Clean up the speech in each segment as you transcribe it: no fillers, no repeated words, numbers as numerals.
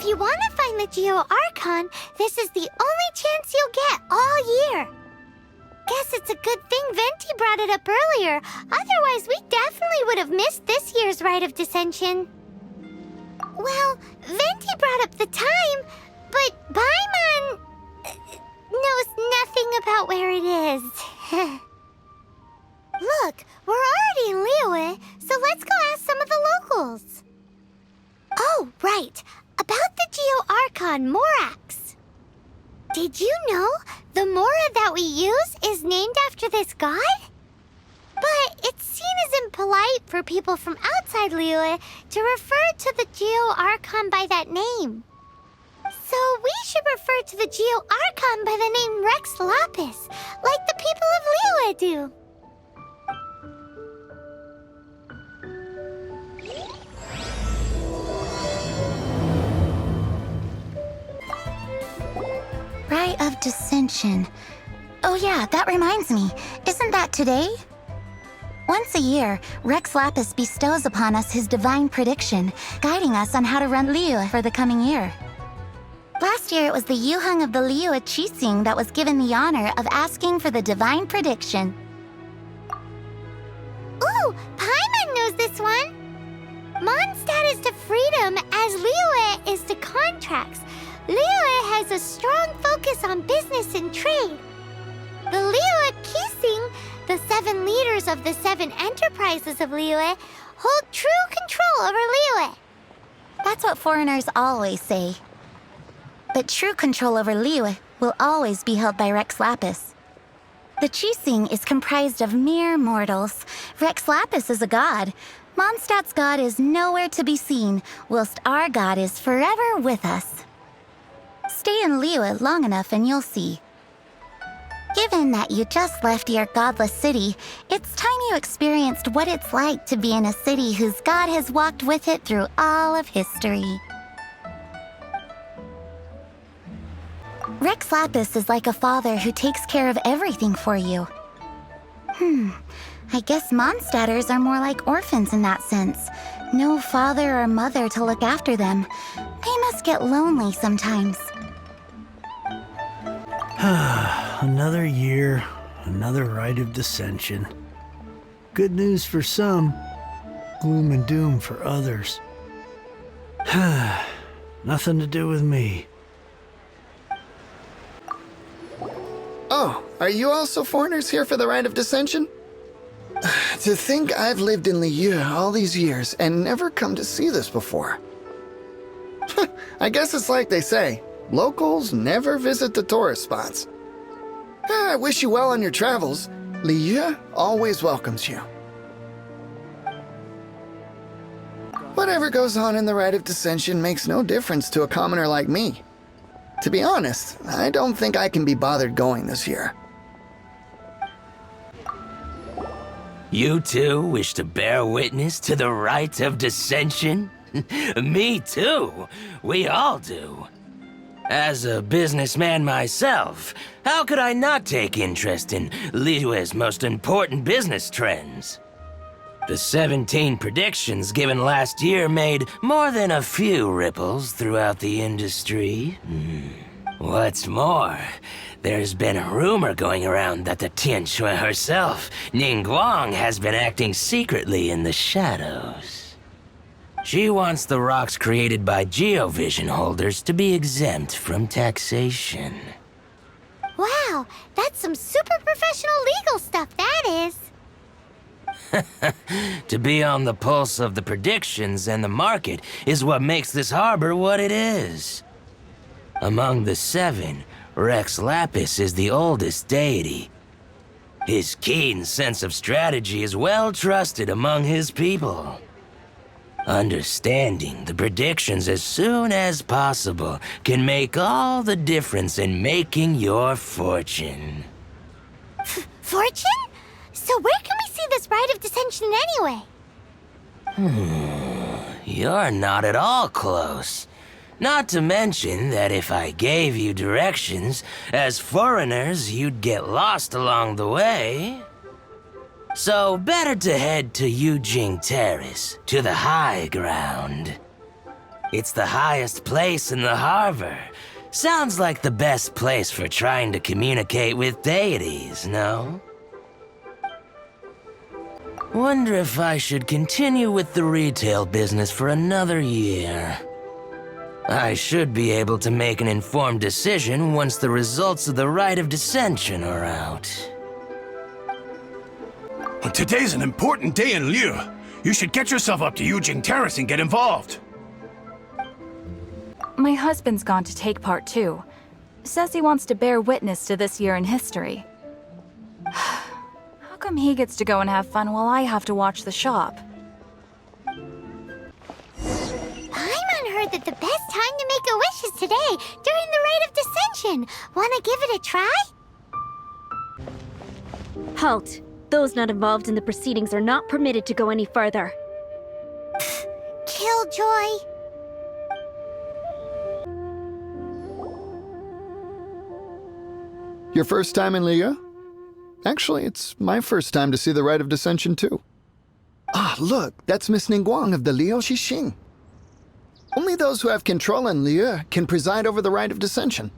you want to find the Geo Archon, this is the only chance you'll get all year. Guess it's a good thing Venti brought it up earlier. Otherwise, we definitely would have missed this year's Rite of Descension. Well, Venti brought up the time, but Paimon knows nothing about where it is. Look, we're already in Liyue, so let's go ask some of the locals. Oh, right. About the Geo Archon, Morax. Did you know the Mora that we use is named after this god? But it's seen as impolite for people from outside Liyue to refer to the Geo Archon by that name. So we should refer to the Geo Archon by the name Rex Lapis, like the people of Liyue do. Rite of Descension. Oh yeah, that reminds me. Isn't that today? Once a year, Rex Lapis bestows upon us his divine prediction, guiding us on how to run Liyue for the coming year. Last year, it was the Yuheng of the Liyue Qixing that was given the honor of asking for the divine prediction. Ooh, Paimon knows this one! Mondstadt is to freedom as Liyue is to contracts. Liyue has a strong focus on business and trade. The Liyue Qixing, the 7 leaders of the 7 enterprises of Liyue, hold true control over Liyue. That's what foreigners always say. But true control over Liyue will always be held by Rex Lapis. The Qixing is comprised of mere mortals. Rex Lapis is a god. Mondstadt's god is nowhere to be seen, whilst our god is forever with us. Stay in Liyue long enough and you'll see. Given that you just left your godless city, it's time you experienced what it's like to be in a city whose god has walked with it through all of history. Rex Lapis is like a father who takes care of everything for you. I guess Mondstadters are more like orphans in that sense. No father or mother to look after them. They must get lonely sometimes. Another year, another Rite of Descension. Good news for some, gloom and doom for others. Nothing to do with me. Oh, are you also foreigners here for the Rite of Descension? To think I've lived in Liyue all these years and never come to see this before. I guess it's like they say, locals never visit the tourist spots. I wish you well on your travels. Liyue always welcomes you. Whatever goes on in the Rite of Descension makes no difference to a commoner like me. To be honest, I don't think I can be bothered going this year. You two wish to bear witness to the Rite of Descension? Me too. We all do. As a businessman myself, how could I not take interest in Liyue's most important business trends? The 17 predictions given last year made more than a few ripples throughout the industry. What's more, there's been a rumor going around that the Tianshui herself, Ningguang, has been acting secretly in the shadows. She wants the rocks created by geovision holders to be exempt from taxation. Wow, that's some super professional legal stuff, that is. To be on the pulse of the predictions and the market is what makes this harbor what it is. Among the 7, Rex Lapis is the oldest deity. His keen sense of strategy is well trusted among his people. Understanding the predictions as soon as possible can make all the difference in making your fortune. Fortune? So where can we see this Rite of Descension anyway? You're not at all close. Not to mention that if I gave you directions, as foreigners, you'd get lost along the way. So better to head to Yujing Terrace, to the high ground. It's the highest place in the harbor. Sounds like the best place for trying to communicate with deities, no? Wonder if I should continue with the retail business for another year. I should be able to make an informed decision once the results of the Rite of Descension are out. Today's an important day in Liyue. You should get yourself up to Yujing Terrace and get involved. My husband's gone to take part too. Says he wants to bear witness to this year in history. How come he gets to go and have fun while I have to watch the shop? Paimon heard that the best time to make a wish is today, during the Rite of Descension. Wanna give it a try? Halt. Those not involved in the proceedings are not permitted to go any further. Killjoy. Your first time in Liyue? Actually, it's my first time to see the Rite of Descension, too. Ah, look, that's Miss Ningguang of the Liu Xixing. Only those who have control in Liyue can preside over the Rite of Descension.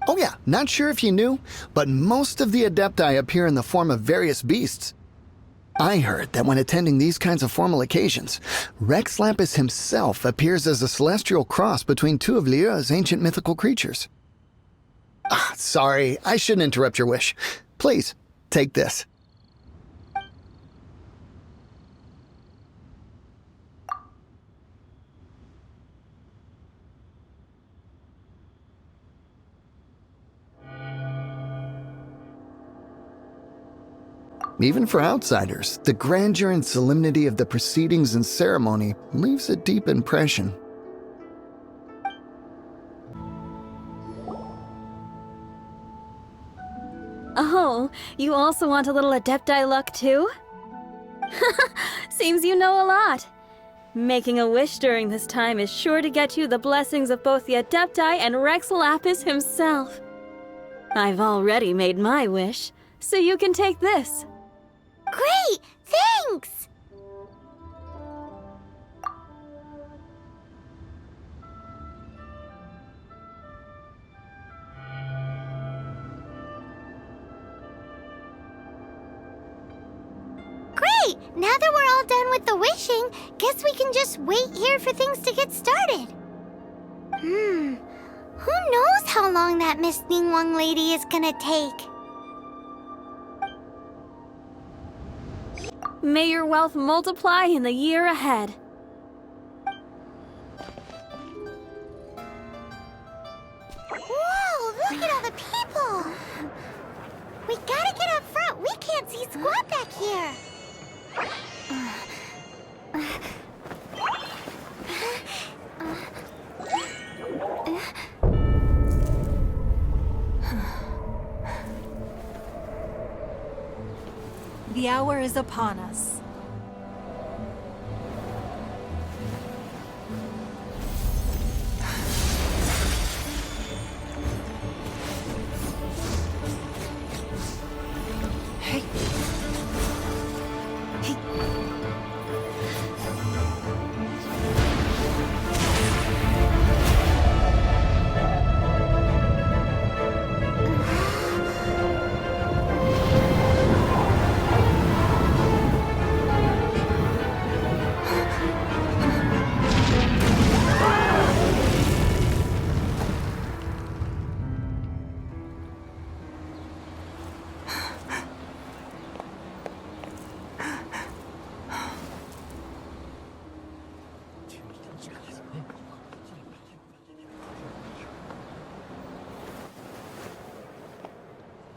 Oh yeah, not sure if you knew, but most of the Adepti appear in the form of various beasts. I heard that when attending these kinds of formal occasions, Rex Lapis himself appears as a celestial cross between two of Liyue's ancient mythical creatures. Ah, sorry, I shouldn't interrupt your wish. Please, take this. Even for outsiders, the grandeur and solemnity of the proceedings and ceremony leaves a deep impression. Oh, you also want a little Adepti luck too? Seems you know a lot. Making a wish during this time is sure to get you the blessings of both the Adepti and Rex Lapis himself. I've already made my wish, so you can take this. Great! Thanks! Great! Now that we're all done with the wishing, guess we can just wait here for things to get started. Who knows how long that Miss Ningguang lady is gonna take? May your wealth multiply in the year ahead. Whoa, look at all the people! We gotta get up front. We can't see squat back here. The hour is upon us. Hey. Hey.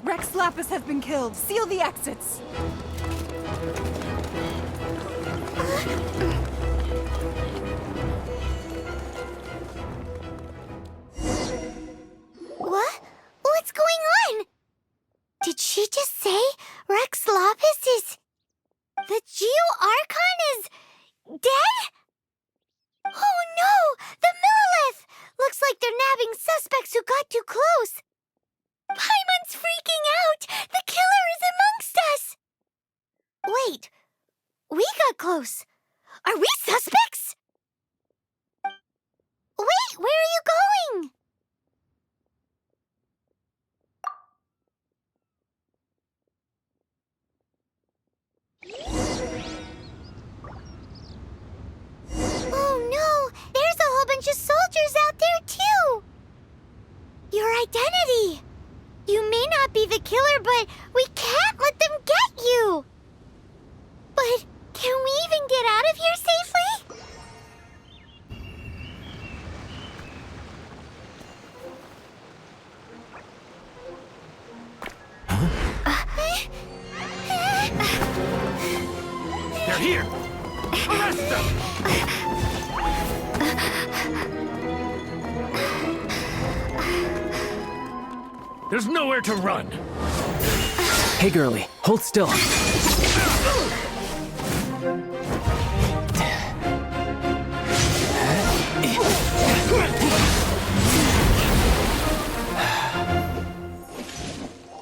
Rex Lapis has been killed. Seal the exits. What? What's going on? Did she just say Rex Lapis is... The Geo Archon is... dead? Oh no! The Monolith! Looks like they're nabbing suspects who got too close. Paimon's freaking out! The killer is amongst us! Wait, we got close. Are we suspects? Wait, where are you going? Oh no! There's a whole bunch of soldiers out there too! Your identity! You may not be the killer, but we can't let them get you! But can we even get out of here safely? They're here! Arrest them! There's nowhere to run! Hey, girlie, hold still.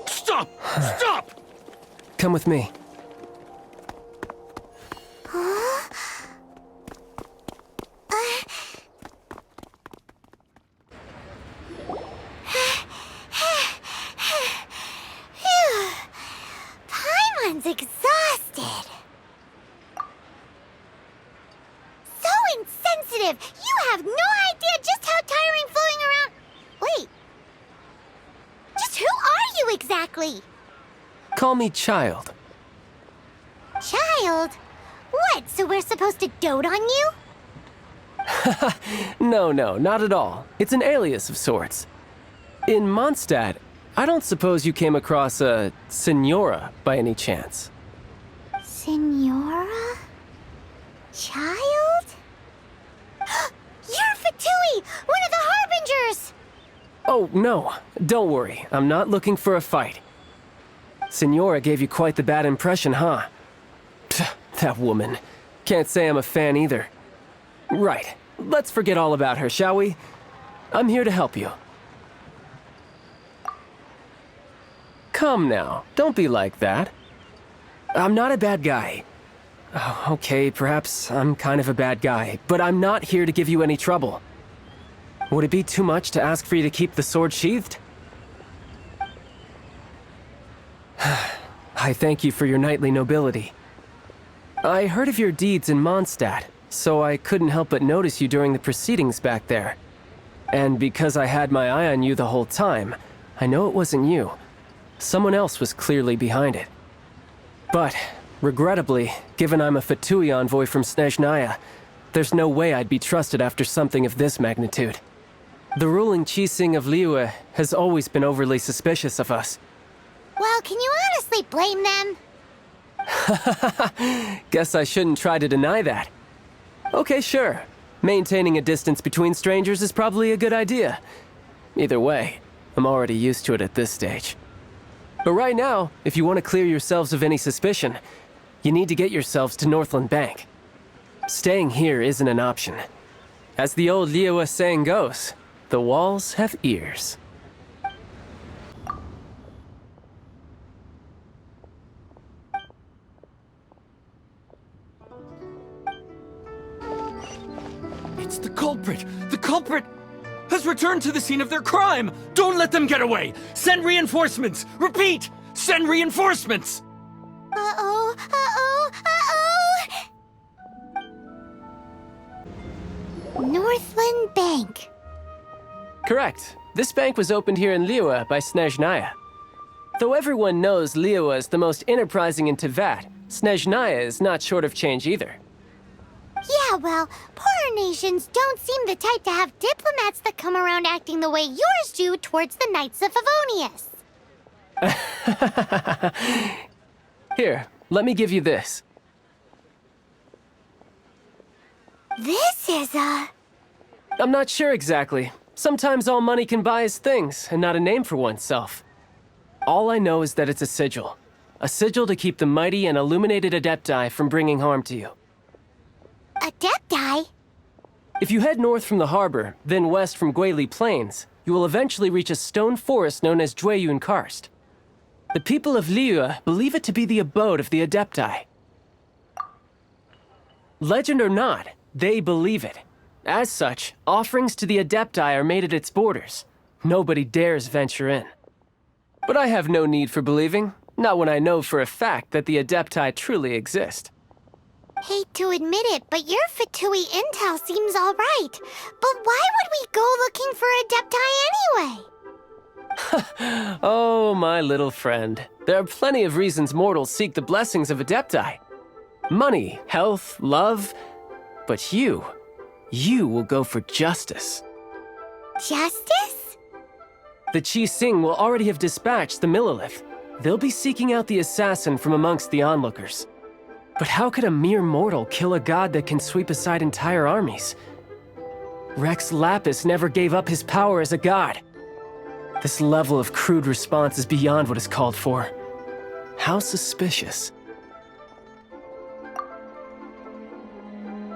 Stop! Stop! Come with me. Paimon's exhausted. So insensitive! You have no idea just how tiring floating around... Wait. Just who are you exactly? Call me Child. Child? What, so we're supposed to dote on you? No, not at all. It's an alias of sorts. In Mondstadt, I don't suppose you came across a Senora by any chance. Senora? Child? You're Fatui, one of the Harbingers! Oh, no. Don't worry. I'm not looking for a fight. Senora gave you quite the bad impression, huh? Pfft, that woman. Can't say I'm a fan either. Right. Let's forget all about her, shall we? I'm here to help you. Come now. Don't be like that. I'm not a bad guy. Oh, okay, perhaps I'm kind of a bad guy, but I'm not here to give you any trouble. Would it be too much to ask for you to keep the sword sheathed? I thank you for your knightly nobility. I heard of your deeds in Mondstadt, so I couldn't help but notice you during the proceedings back there. And because I had my eye on you the whole time, I know it wasn't you. Someone else was clearly behind it. But, regrettably, given I'm a Fatui envoy from Snezhnaya, there's no way I'd be trusted after something of this magnitude. The ruling Qixing of Liyue has always been overly suspicious of us. Well, can you honestly blame them? Guess I shouldn't try to deny that. Okay, sure. Maintaining a distance between strangers is probably a good idea. Either way, I'm already used to it at this stage. But right now, if you want to clear yourselves of any suspicion, you need to get yourselves to Northland Bank. Staying here isn't an option. As the old Liyue saying goes, the walls have ears. It's the culprit! The culprit has returned to the scene of their crime! Don't let them get away! Send reinforcements! Repeat! Send reinforcements! Uh-oh, uh-oh, uh-oh! Northland Bank. Correct. This bank was opened here in Liyue by Snezhnaya. Though everyone knows Liyue is the most enterprising in Teyvat, Snezhnaya is not short of change either. Yeah, well, poorer nations don't seem the type to have diplomats that come around acting the way yours do towards the Knights of Favonius. Here, let me give you this. This is I'm not sure exactly. Sometimes all money can buy is things, and not a name for oneself. All I know is that it's a sigil. A sigil to keep the mighty and illuminated Adepti from bringing harm to you. Adepti? If you head north from the harbor, then west from Guili Plains, you will eventually reach a stone forest known as Jueyun Karst. The people of Liyue believe it to be the abode of the Adepti. Legend or not, they believe it. As such, offerings to the Adepti are made at its borders. Nobody dares venture in. But I have no need for believing, not when I know for a fact that the Adepti truly exist. Hate to admit it, but your Fatui intel seems alright. But why would we go looking for Adepti anyway? Oh, my little friend. There are plenty of reasons mortals seek the blessings of Adepti. Money, health, love. But you will go for justice. Justice? The Chi Sing will already have dispatched the Monolith. They'll be seeking out the assassin from amongst the onlookers. But how could a mere mortal kill a god that can sweep aside entire armies? Rex Lapis never gave up his power as a god. This level of crude response is beyond what is called for. How suspicious.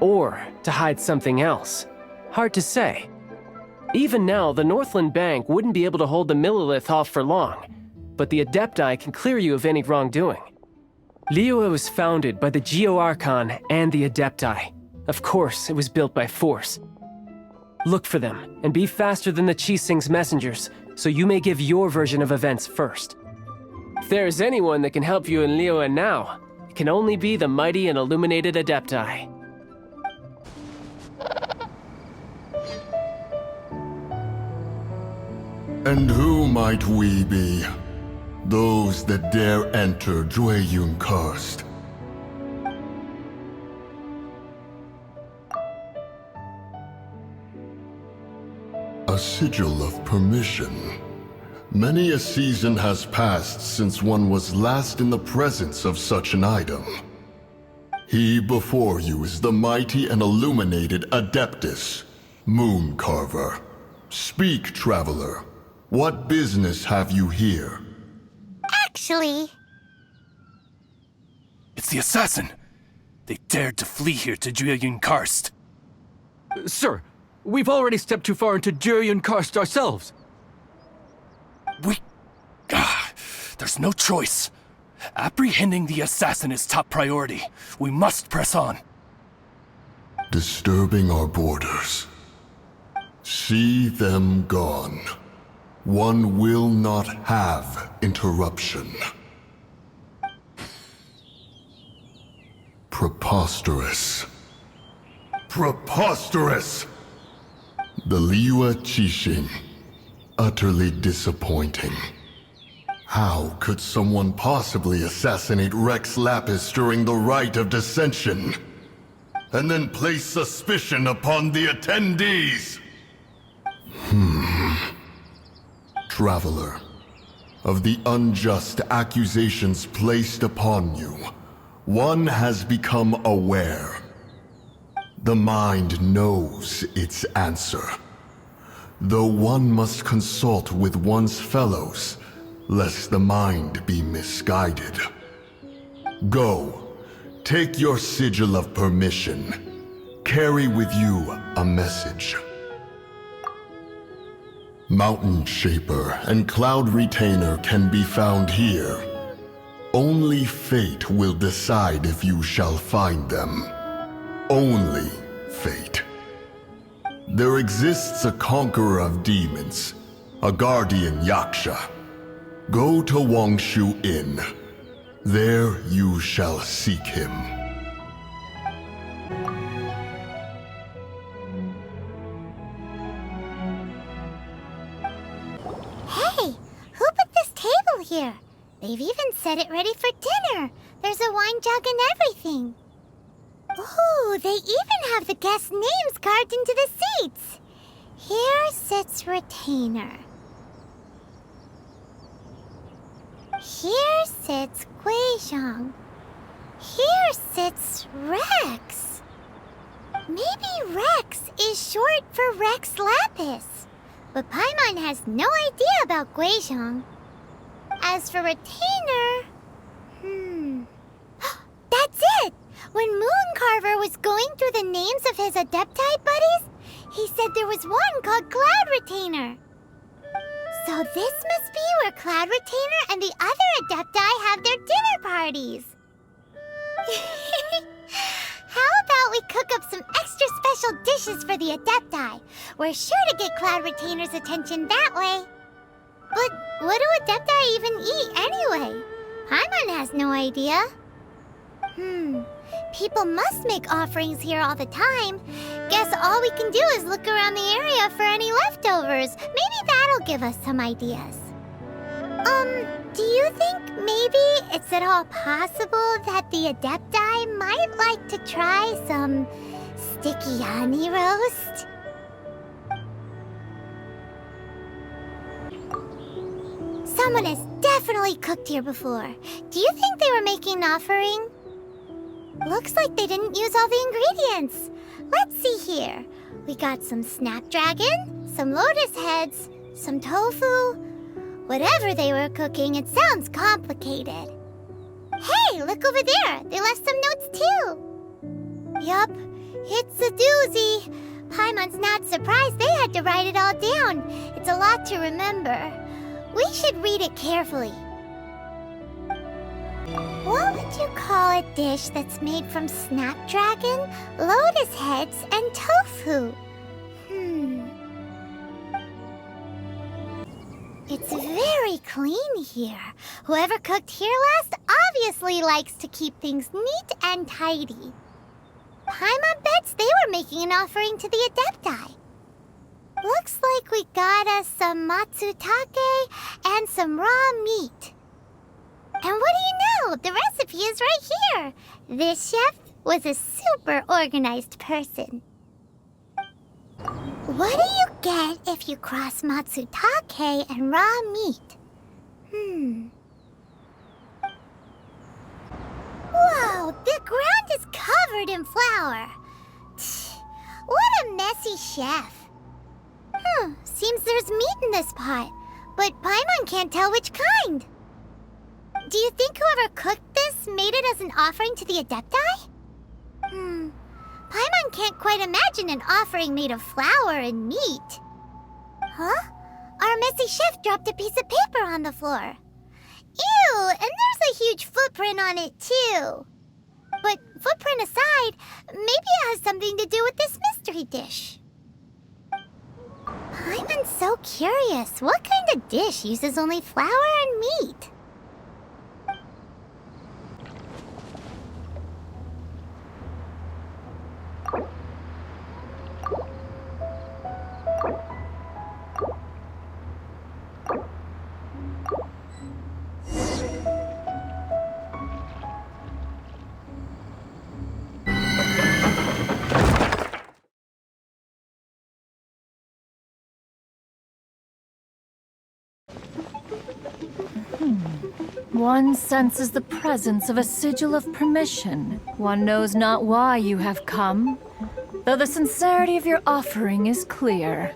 Or to hide something else. Hard to say. Even now, the Northland Bank wouldn't be able to hold the Monolith off for long, but the Adepti can clear you of any wrongdoing. Liyue was founded by the Geo Archon and the Adepti. Of course, it was built by force. Look for them, and be faster than the Chi Sing's messengers, so you may give your version of events first. If there is anyone that can help you in Liyue now, it can only be the mighty and illuminated Adepti. And who might we be? Those that dare enter Jueyun Karst. A sigil of permission. Many a season has passed since one was last in the presence of such an item. He before you is the mighty and illuminated Adeptus, Moon Carver. Speak, traveler. What business have you here? Actually... It's the assassin! They dared to flee here to Jueyun Karst. Sir, we've already stepped too far into Jueyun Karst ourselves. There's no choice. Apprehending the assassin is top priority. We must press on. Disturbing our borders. See them gone. One will not have interruption. Preposterous. Preposterous! The Liyue Qixing. Utterly disappointing. How could someone possibly assassinate Rex Lapis during the Rite of Descension? And then place suspicion upon the attendees? Traveler, of the unjust accusations placed upon you, one has become aware. The mind knows its answer, though one must consult with one's fellows, lest the mind be misguided. Go, take your sigil of permission. Carry with you a message. Mountain Shaper and Cloud Retainer can be found here. Only fate will decide if you shall find them. Only fate. There exists a conqueror of demons, a guardian Yaksha. Go to Wangshu Inn. There you shall seek him. Hey, who put this table here? They've even set it ready for dinner. There's a wine jug and everything. Ooh, they even have the guests' names carved into the seats. Here sits Retainer. Here sits Guizhong. Here sits Rex. Maybe Rex is short for Rex Lapis. But Paimon has no idea about Guizhong. As for Retainer... That's it! When Mooncarver was going through the names of his Adepti buddies, he said there was one called Cloud Retainer. So this must be where Cloud Retainer and the other Adepti have their dinner parties. How about about we cook up some extra special dishes for the Adepti? We're sure to get Cloud Retainer's attention that way. But what do Adepti even eat anyway? Paimon has no idea. People must make offerings here all the time. Guess all we can do is look around the area for any leftovers. Maybe that'll give us some ideas. Do you think maybe it's at all possible that the Adepti might like to try some sticky honey roast? Someone has definitely cooked here before. Do you think they were making an offering? Looks like they didn't use all the ingredients. Let's see here. We got some snapdragon, some lotus heads, some tofu. Whatever they were cooking, it sounds complicated. Hey, look over there. They left some notes too. Yup, it's a doozy. Paimon's not surprised they had to write it all down. It's a lot to remember. We should read it carefully. What would you call a dish that's made from snapdragon, lotus heads, and tofu? It's very clean here. Whoever cooked here last obviously likes to keep things neat and tidy. Paimon bets they were making an offering to the Adepti. Looks like we got us some matsutake and some raw meat. And what do you know? The recipe is right here. This chef was a super organized person. What do you get if you cross matsutake and raw meat? Whoa, the ground is covered in flour. What a messy chef. Seems there's meat in this pot, but Paimon can't tell which kind. Do you think whoever cooked this made it as an offering to the Adepti? Paimon can't quite imagine an offering made of flour and meat. Huh? Our messy chef dropped a piece of paper on the floor. Ew, and there's a huge footprint on it too. But footprint aside, maybe it has something to do with this mystery dish. Paimon's so curious. What kind of dish uses only flour and meat? One senses the presence of a sigil of permission. One knows not why you have come, though the sincerity of your offering is clear.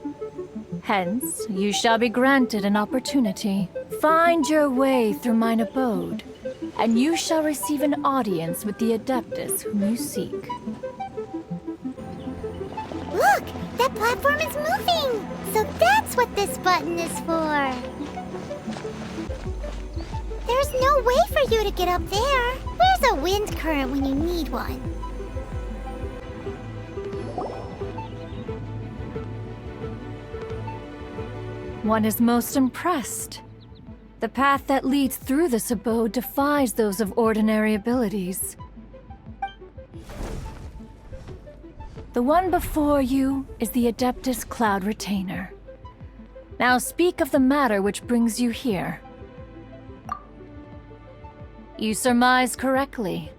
Hence, you shall be granted an opportunity. Find your way through mine abode, and you shall receive an audience with the Adeptus whom you seek. Look! That platform is moving! So that's what this button is for! There's no way for you to get up there. Where's a wind current when you need one? One is most impressed. The path that leads through this abode defies those of ordinary abilities. The one before you is the Adeptus Cloud Retainer. Now speak of the matter which brings you here. You surmise correctly.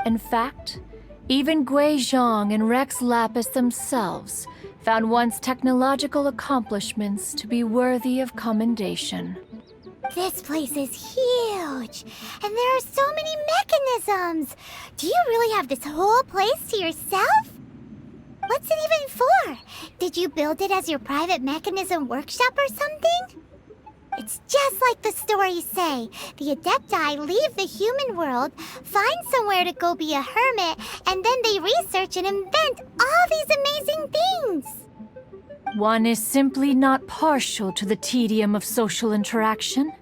In fact, even Gui Zhang and Rex Lapis themselves found one's technological accomplishments to be worthy of commendation. This place is huge, and there are so many mechanisms. Do you really have this whole place to yourself? What's it even for? Did you build it as your private mechanism workshop or something? It's just like the stories say. The Adepti leave the human world, find somewhere to go be a hermit, and then they research and invent all these amazing things. One is simply not partial to the tedium of social interaction,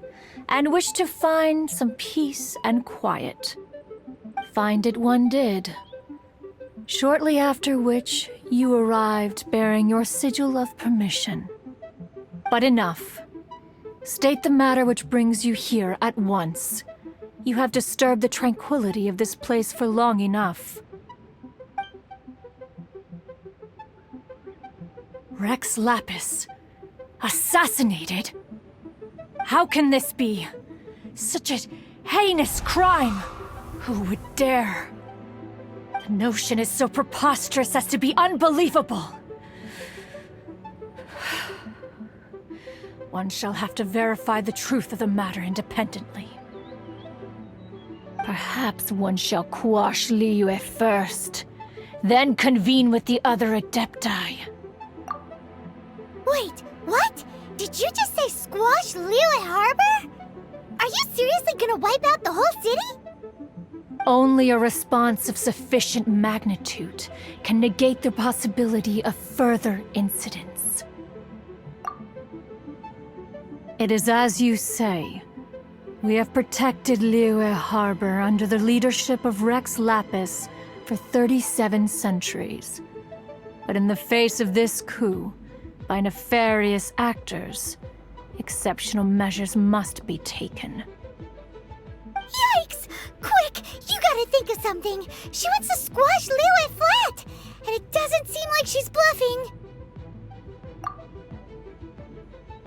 and wished to find some peace and quiet. Find it one did. Shortly after which, you arrived bearing your sigil of permission. But enough. State the matter which brings you here at once. You have disturbed the tranquility of this place for long enough. Rex Lapis, assassinated? How can this be? Such a heinous crime! Who would dare? The notion is so preposterous as to be unbelievable. One shall have to verify the truth of the matter independently. Perhaps one shall quash Liyue first, then convene with the other Adepti. Wait, what? Did you just say squash Liyue Harbor? Are you seriously gonna wipe out the whole city? Only a response of sufficient magnitude can negate the possibility of further incidents. It is as you say. We have protected Liyue Harbor under the leadership of Rex Lapis for 37 centuries. But in the face of this coup, by nefarious actors, exceptional measures must be taken. Yikes! Quick! You gotta think of something! She wants to squash Liyue flat! And it doesn't seem like she's bluffing!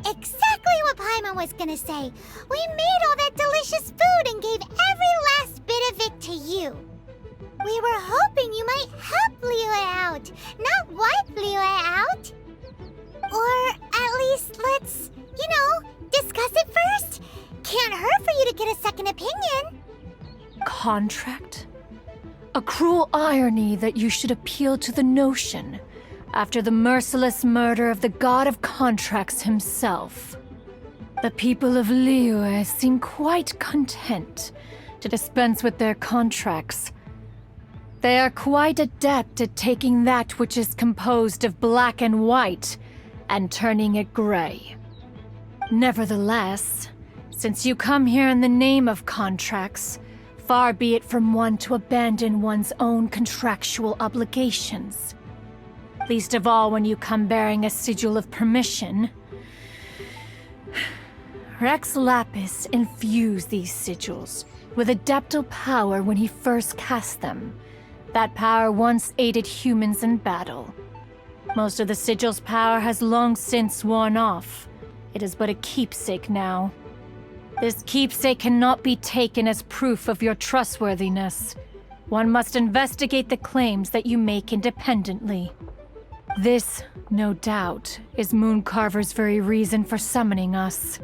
Exactly what Paimon was gonna say! We made all that delicious food and gave every last bit of it to you! We were hoping you might help Liyue out, not wipe Liyue out! Or at least let's, discuss it first! Can't hurt for you to get a second opinion! Contract? A cruel irony that you should appeal to the notion after the merciless murder of the god of contracts himself. The people of Liyue seem quite content to dispense with their contracts. They are quite adept at taking that which is composed of black and white and turning it gray. Nevertheless, since you come here in the name of contracts, far be it from one to abandon one's own contractual obligations. Least of all when you come bearing a sigil of permission. Rex Lapis infused these sigils with adeptal power when he first cast them. That power once aided humans in battle. Most of the sigil's power has long since worn off. It is but a keepsake now. This keepsake cannot be taken as proof of your trustworthiness. One must investigate the claims that you make independently. This, no doubt, is Mooncarver's very reason for summoning us.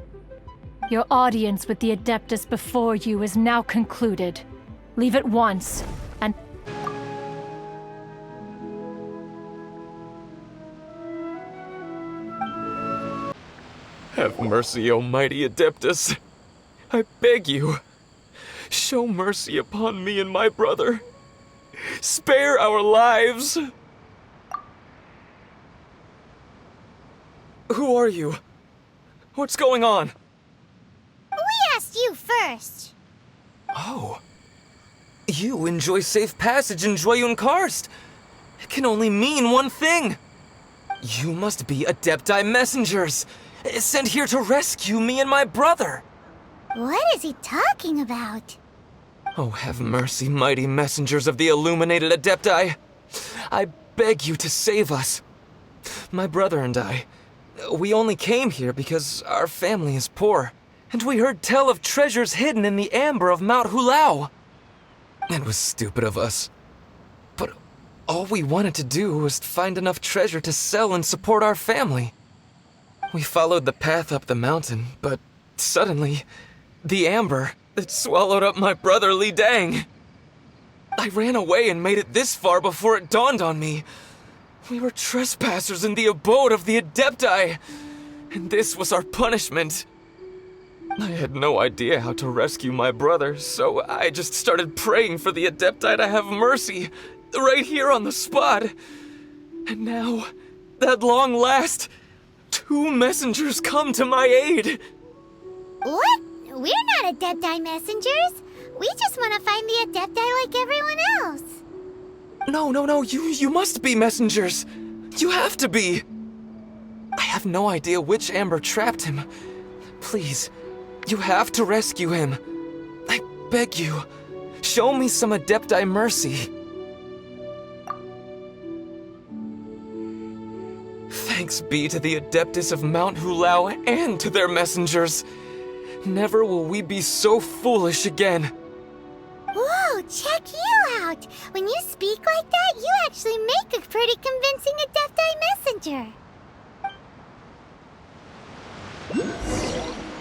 Your audience with the Adeptus before you is now concluded. Leave at once, and... Have mercy, O mighty Adeptus. I beg you, show mercy upon me and my brother. Spare our lives. Who are you? What's going on? We asked you first. Oh. You enjoy safe passage in Joyun Karst. It can only mean one thing. You must be Adepti messengers, sent here to rescue me and my brother. What is he talking about? Oh, have mercy, mighty messengers of the illuminated Adepti. I beg you to save us. My brother and I, we only came here because our family is poor, and we heard tell of treasures hidden in the amber of Mount Hulao. It was stupid of us. But all we wanted to do was find enough treasure to sell and support our family. We followed the path up the mountain, but suddenly, the amber, it swallowed up my brother Li Dang. I ran away and made it this far before it dawned on me. We were trespassers in the abode of the Adepti, and this was our punishment. I had no idea how to rescue my brother, so I just started praying for the Adepti to have mercy, right here on the spot. And now, at long last, 2 messengers come to my aid. What? We're not Adepti messengers. We just want to find the Adepti like everyone else. No, you must be messengers. You have to be. I have no idea which amber trapped him. Please, you have to rescue him. I beg you, show me some Adepti mercy. Thanks be to the Adeptus of Mount Hulao and to their messengers. Never will we be so foolish again. Whoa, check you out! When you speak like that, you actually make a pretty convincing Adepti messenger.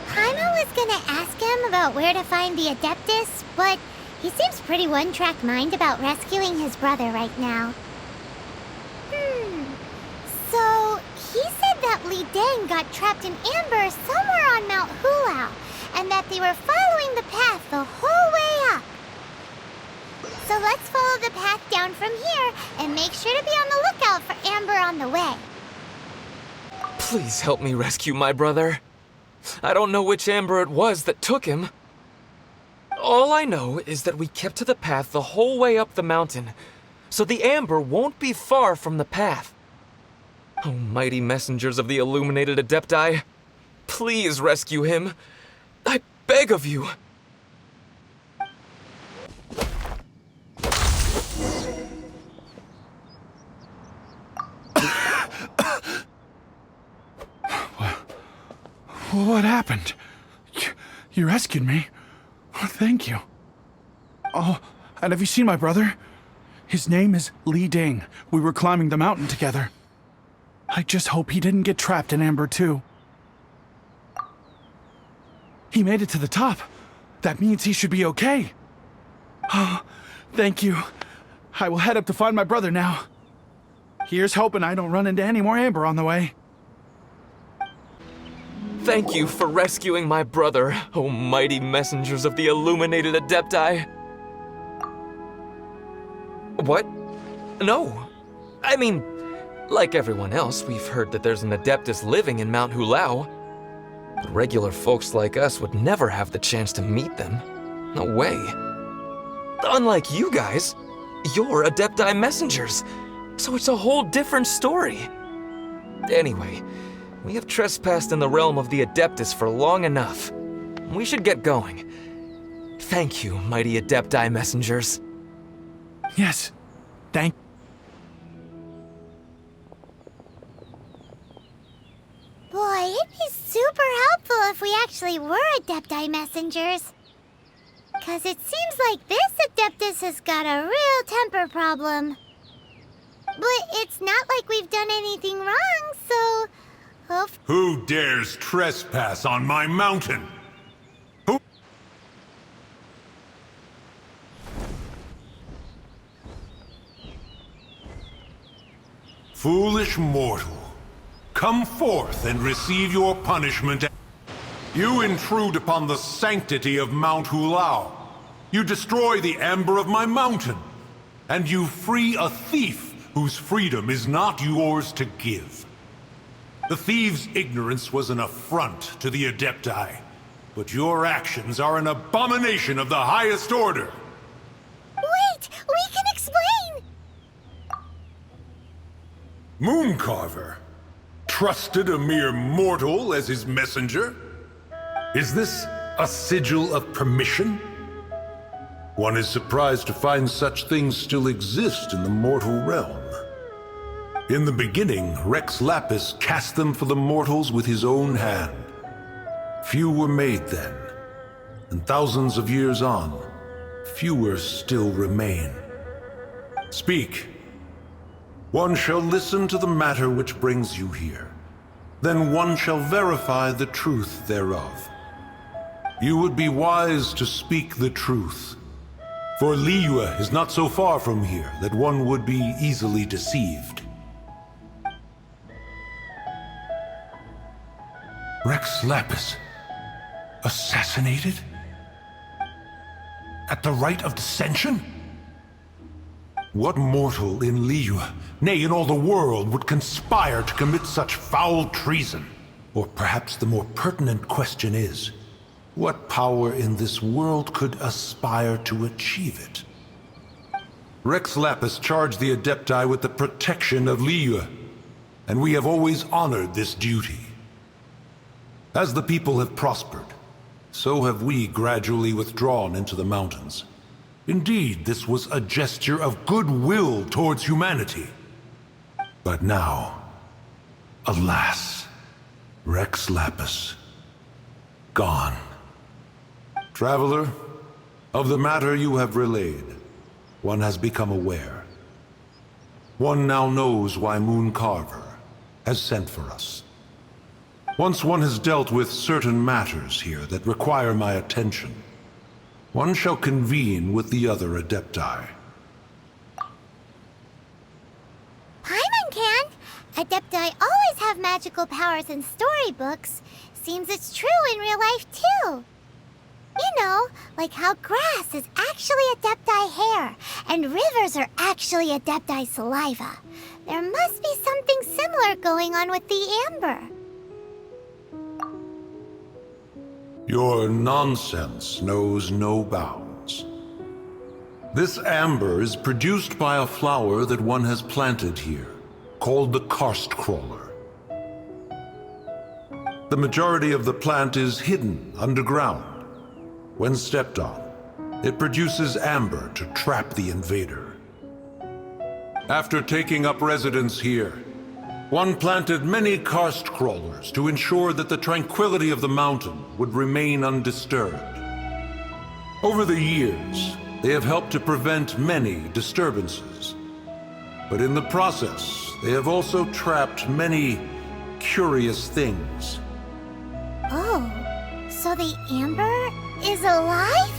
Paimon was gonna ask him about where to find the Adeptus, but he seems pretty one-track mind about rescuing his brother right now. So, he said that Li Deng got trapped in amber somewhere on Mount Hulao, and that they were following the path the whole way up. So let's follow the path down from here and make sure to be on the lookout for amber on the way. Please help me rescue my brother. I don't know which amber it was that took him. All I know is that we kept to the path the whole way up the mountain, so the amber won't be far from the path. Oh, mighty messengers of the illuminated Adepti, please rescue him. I beg of you. What happened? You rescued me. Oh, thank you. Oh, and have you seen my brother? His name is Li Deng. We were climbing the mountain together. I just hope he didn't get trapped in amber too. He made it to the top. That means he should be okay. Oh, thank you. I will head up to find my brother now. Here's hoping I don't run into any more amber on the way. Thank you for rescuing my brother, oh mighty messengers of the illuminated Adepti. What? No. I mean, like everyone else, we've heard that there's an Adeptus living in Mount Hulao. But regular folks like us would never have the chance to meet them. No way. Unlike you guys, you're Adepti messengers, so it's a whole different story. Anyway, we have trespassed in the realm of the Adeptus for long enough. We should get going. Thank you, mighty Adepti messengers. Yes, thank. Boy, it'd be super helpful if we actually were Adepti messengers. 'Cause it seems like this Adeptus has got a real temper problem. But it's not like we've done anything wrong, so... Who dares trespass on my mountain? Who? Foolish mortal, come forth and receive your punishment. You intrude upon the sanctity of Mount Hulao. You destroy the amber of my mountain. And you free a thief whose freedom is not yours to give. The thief's ignorance was an affront to the Adepti, but your actions are an abomination of the highest order. Wait! We can explain! Mooncarver trusted a mere mortal as his messenger? Is this a sigil of permission? One is surprised to find such things still exist in the mortal realm. In the beginning, Rex Lapis cast them for the mortals with his own hand. Few were made then, and thousands of years on, fewer still remain. Speak. One shall listen to the matter which brings you here. Then one shall verify the truth thereof. You would be wise to speak the truth. For Liyue is not so far from here that one would be easily deceived. Rex Lapis, assassinated? At the Rite of Descension? What mortal in Liyue, nay, in all the world, would conspire to commit such foul treason? Or perhaps the more pertinent question is, what power in this world could aspire to achieve it? Rex Lapis charged the Adepti with the protection of Liyue, and we have always honored this duty. As the people have prospered, so have we gradually withdrawn into the mountains. Indeed, this was a gesture of goodwill towards humanity. But now, alas, Rex Lapis, gone. Traveler, of the matter you have relayed, one has become aware. One now knows why Moon Carver has sent for us. Once one has dealt with certain matters here that require my attention, one shall convene with the other Adepti. Paimon can! Adepti always have magical powers in storybooks. Seems it's true in real life, too. You know, like how grass is actually Adepti hair, and rivers are actually Adepti saliva. There must be something similar going on with the amber. Your nonsense knows no bounds. This amber is produced by a flower that one has planted here, called the karst crawler. The majority of the plant is hidden underground. When stepped on, it produces amber to trap the invader. After taking up residence here, one planted many karst crawlers to ensure that the tranquility of the mountain would remain undisturbed. Over the years, they have helped to prevent many disturbances. But in the process, they have also trapped many curious things. Oh, so the amber is alive?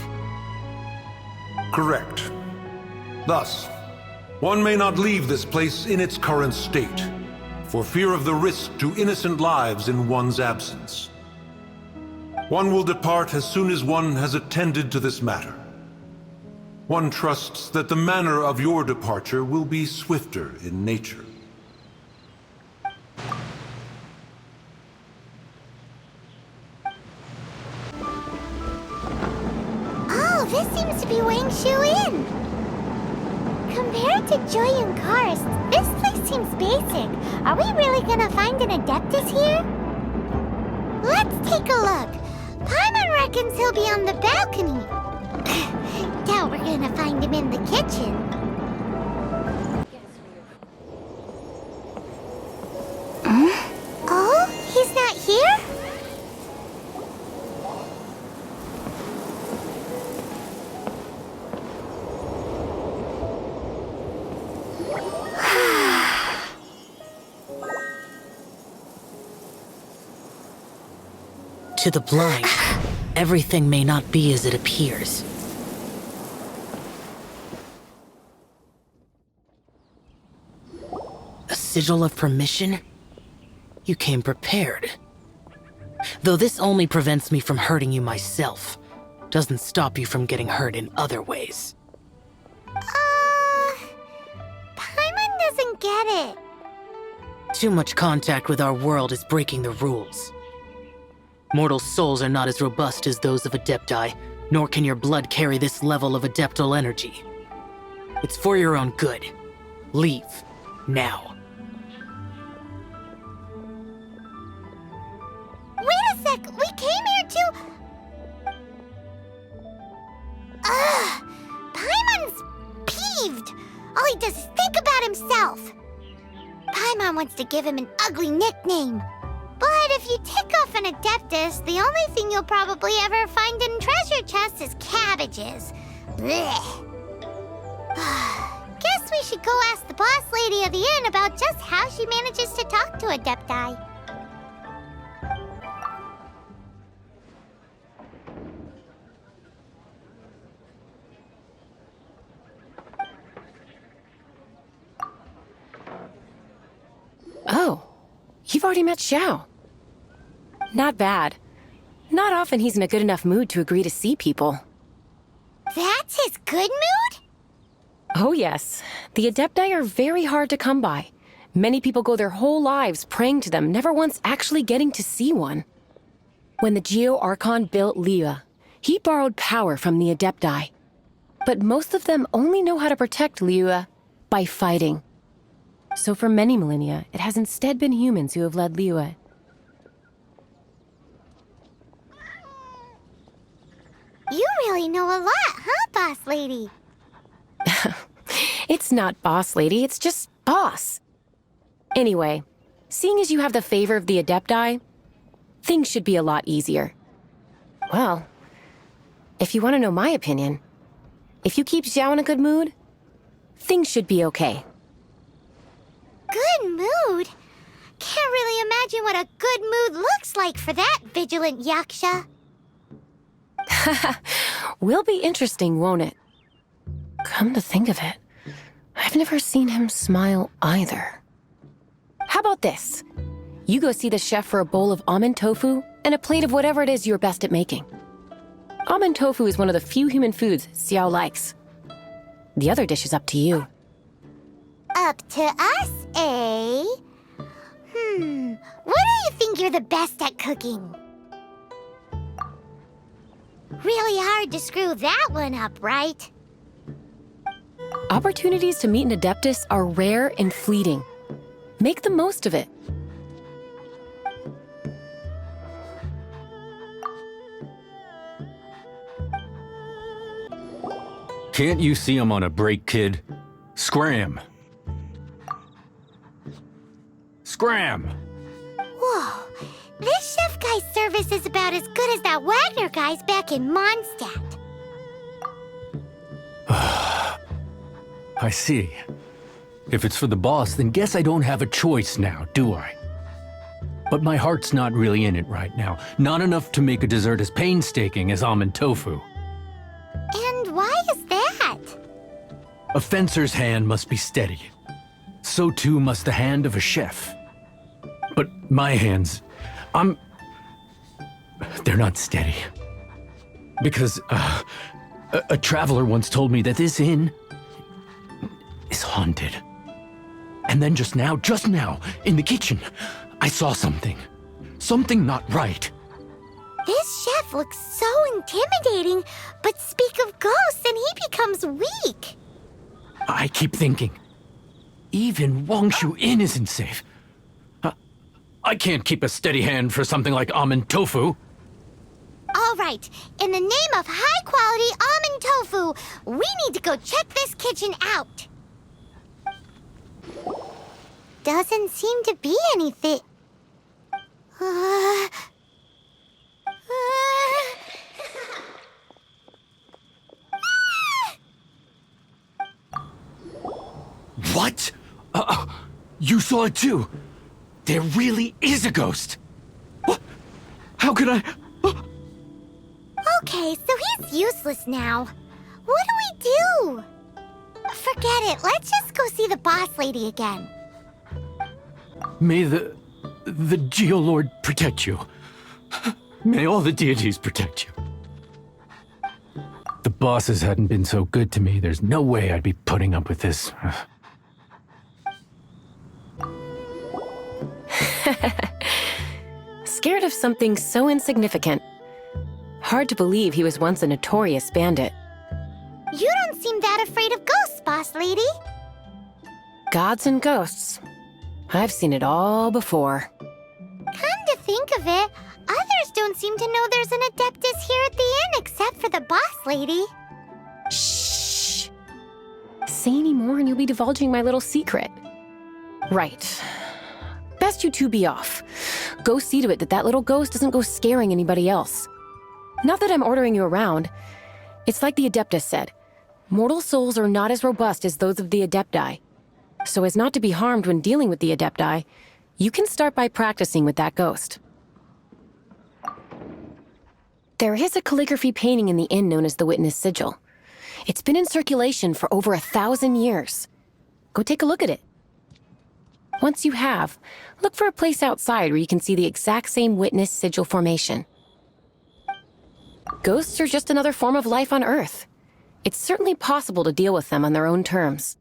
Correct. Thus, one may not leave this place in its current state, for fear of the risk to innocent lives in one's absence. One will depart as soon as one has attended to this matter. One trusts that the manner of your departure will be swifter in nature. Oh, this seems to be Wang Shu Inn. Compared to Joy and Karst, this place seems basic. Are we really gonna find an Adeptus here? Let's take a look. Paimon reckons he'll be on the balcony. Doubt we're gonna find him in the kitchen. Oh, he's not here? To the blind, everything may not be as it appears. A sigil of permission? You came prepared. Though this only prevents me from hurting you myself, doesn't stop you from getting hurt in other ways. Paimon doesn't get it. Too much contact with our world is breaking the rules. Mortal souls are not as robust as those of Adepti, nor can your blood carry this level of adeptal energy. It's for your own good. Leave. Now. Wait a sec! We came here to... Ugh! Paimon's peeved! All he does is think about himself! Paimon wants to give him an ugly nickname. But if you tick off an Adeptus, the only thing you'll probably ever find in treasure chests is cabbages. Blech. Guess we should go ask the boss lady of the inn about just how she manages to talk to Adepti. Oh, you've already met Xiao. Not bad. Not often he's in a good enough mood to agree to see people. That's his good mood? Oh yes. The Adepti are very hard to come by. Many people go their whole lives praying to them, never once actually getting to see one. When the Geo Archon built Liyue, he borrowed power from the Adepti. But most of them only know how to protect Liyue by fighting. So for many millennia, it has instead been humans who have led Liyue. You really know a lot, huh, boss lady? It's not boss lady, it's just boss. Anyway, seeing as you have the favor of the Adepti, things should be a lot easier. Well, if you want to know my opinion, if you keep Xiao in a good mood, things should be okay. Good mood? Can't really imagine what a good mood looks like for that vigilant yaksha. Will be interesting, won't it? Come to think of it, I've never seen him smile either. How about this? You go see the chef for a bowl of almond tofu and a plate of whatever it is you're best at making. Almond tofu is one of the few human foods Xiao likes. The other dish is up to you. Up to us, eh? What do you think you're the best at cooking? Really hard to screw that one up, right? Opportunities to meet an Adeptus are rare and fleeting. Make the most of it. Can't you see I'm on a break, kid? Scram! Scram! Whoa, this chef guy's service is about as good as that Wagner guy's back in Mondstadt. I see. If it's for the boss, then guess I don't have a choice now, do I? But my heart's not really in it right now. Not enough to make a dessert as painstaking as almond tofu. And why is that? A fencer's hand must be steady. So too must the hand of a chef. But my hands, they're not steady. Because a traveler once told me that this inn is haunted. And then just now, in the kitchen, I saw something. Something not right. This chef looks so intimidating, but speak of ghosts and he becomes weak. I keep thinking, even Wangshu Inn isn't safe. I can't keep a steady hand for something like almond tofu. All right, in the name of high-quality almond tofu, we need to go check this kitchen out. Doesn't seem to be anything. What? You saw it too? There really is a ghost. What? How could I? Okay, so he's useless now. What do we do? Forget it. Let's just go see the boss lady again. May the Geolord protect you. May all the deities protect you. The bosses hadn't been so good to me. There's no way I'd be putting up with this. Scared of something so insignificant. Hard to believe he was once a notorious bandit. You don't seem that afraid of ghosts, boss lady. Gods and ghosts. I've seen it all before. Come to think of it, others don't seem to know there's an Adeptus here at the inn except for the boss lady. Shh. Say any more and you'll be divulging my little secret. Right. Best you two be off. Go see to it that little ghost doesn't go scaring anybody else. Not that I'm ordering you around. It's like the Adeptus said. Mortal souls are not as robust as those of the Adepti. So as not to be harmed when dealing with the Adepti, you can start by practicing with that ghost. There is a calligraphy painting in the inn known as the Witness Sigil. It's been in circulation for over 1,000 years. Go take a look at it. Once you have, look for a place outside where you can see the exact same Witness Sigil formation. Ghosts are just another form of life on Earth. It's certainly possible to deal with them on their own terms.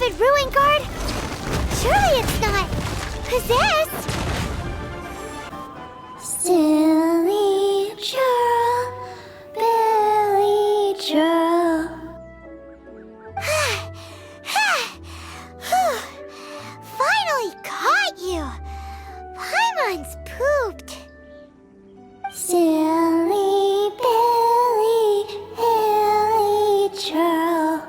beloved ruin guard? Surely it's not possessed. Silly churl, Billy churl. Finally caught you. Paimon's pooped. Silly Billy, Billy churl.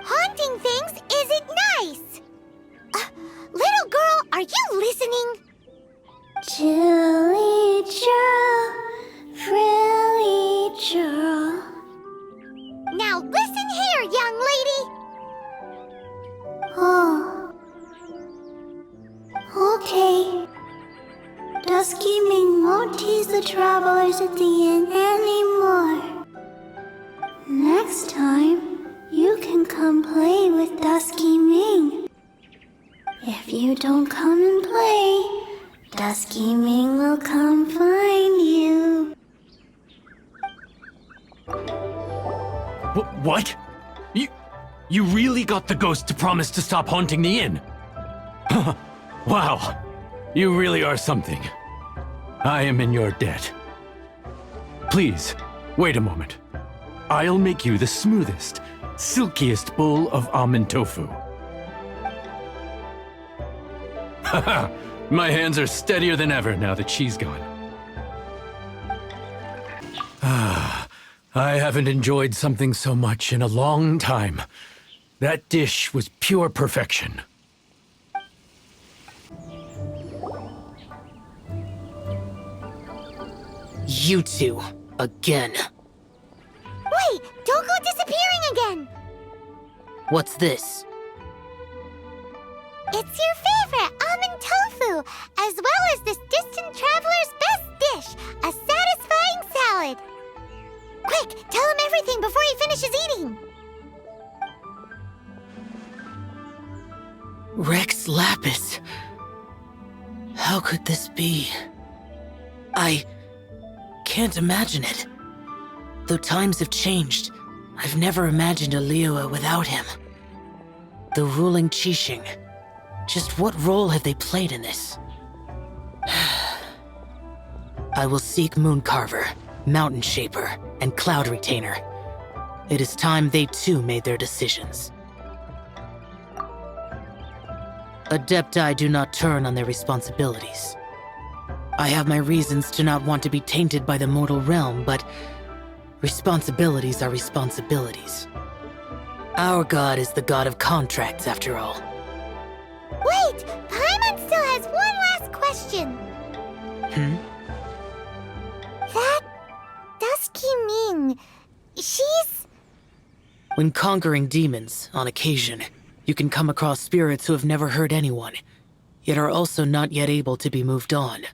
Haunting things isn't nice. Little girl, are you listening? Chilly churl, frilly churl. Now listen here, young lady. Oh. Okay. Dusky Ming won't tease the travelers at the inn anymore. Next time, you can come play with Dusky Ming. If you don't come and play, Dusky Ming will come find you. What? You really got the ghost to promise to stop haunting the inn? Wow. You really are something. I am in your debt. Please, wait a moment. I'll make you the smoothest, silkiest bowl of almond tofu. Haha, my hands are steadier than ever now that she's gone. I haven't enjoyed something so much in a long time. That dish was pure perfection. You two, again. Wait, don't go disappearing again. What's this? It's your favorite almond tofu, as well as this distant traveler's best dish, a satisfying salad. Quick, tell him everything before he finishes eating. Rex Lapis. How could this be? I can't imagine it. Though times have changed, I've never imagined a Liyue without him. The ruling Qixing. Just what role have they played in this? I will seek Mooncarver, Mountain Shaper, and Cloud Retainer. It is time they too made their decisions. Adepti do not turn on their responsibilities. I have my reasons to not want to be tainted by the mortal realm, but responsibilities are responsibilities. Our god is the god of contracts, after all. Wait! Paimon still has one last question. That Dusky Ming, she's... When conquering demons, on occasion, you can come across spirits who have never hurt anyone, yet are also not yet able to be moved on.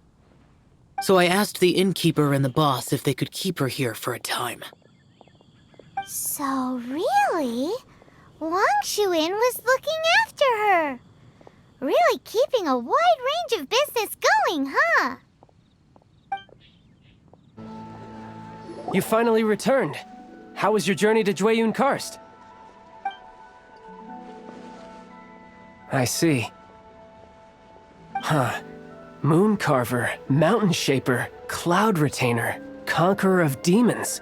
So I asked the innkeeper and the boss if they could keep her here for a time. So really, Wangshu Inn was looking after her. Really keeping a wide range of business going, huh? You finally returned. How was your journey to Jueyun Karst? I see. Huh. Mooncarver, Mountain Shaper, Cloud Retainer, Conqueror of Demons.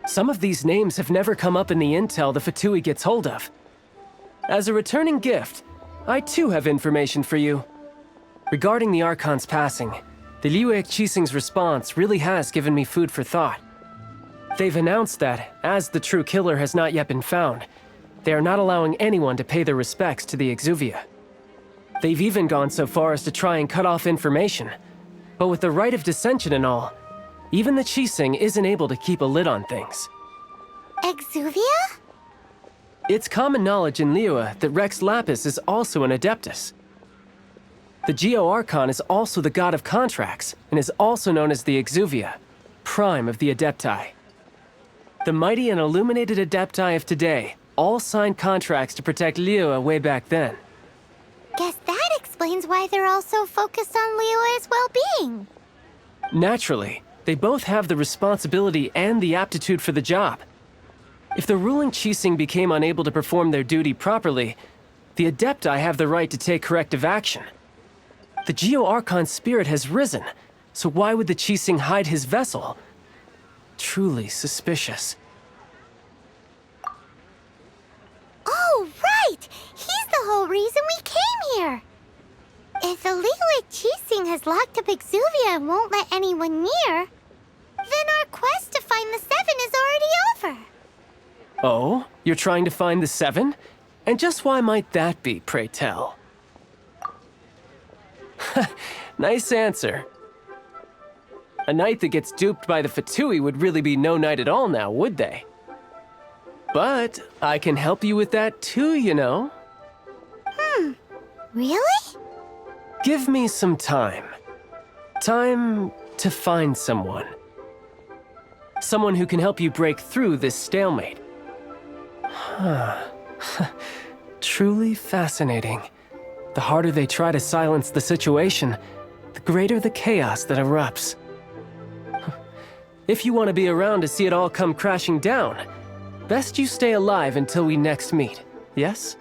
Some of these names have never come up in the intel the Fatui gets hold of. As a returning gift, I too have information for you. Regarding the Archon's passing, the Liyue Qixing's response really has given me food for thought. They've announced that, as the true killer has not yet been found, they are not allowing anyone to pay their respects to the Exuvia. They've even gone so far as to try and cut off information. But with the Rite of Descension and all, even the Qixing isn't able to keep a lid on things. Exuvia? It's common knowledge in Liyue that Rex Lapis is also an Adeptus. The Geo Archon is also the god of contracts, and is also known as the Exuvia, prime of the Adepti. The mighty and illuminated Adepti of today all signed contracts to protect Liyue way back then. Guess that explains why they're all so focused on Liyue's well-being. Naturally, they both have the responsibility and the aptitude for the job. If the ruling Qixing became unable to perform their duty properly, the Adepti have the right to take corrective action. The Geo Archon spirit has risen, so why would the Qixing hide his vessel? Truly suspicious. Oh, right! He's the whole reason we came here! If the Liyue Qixing has locked up Exuvia and won't let anyone near, then our quest to find the Seven is already over. Oh? You're trying to find the Seven? And just why might that be, pray tell? Nice answer. A knight that gets duped by the Fatui would really be no knight at all now, would they? But I can help you with that too, you know. Really? Give me some time. Time to find someone. Someone who can help you break through this stalemate. Truly fascinating. The harder they try to silence the situation, the greater the chaos that erupts. If you want to be around to see it all come crashing down, best you stay alive until we next meet, yes?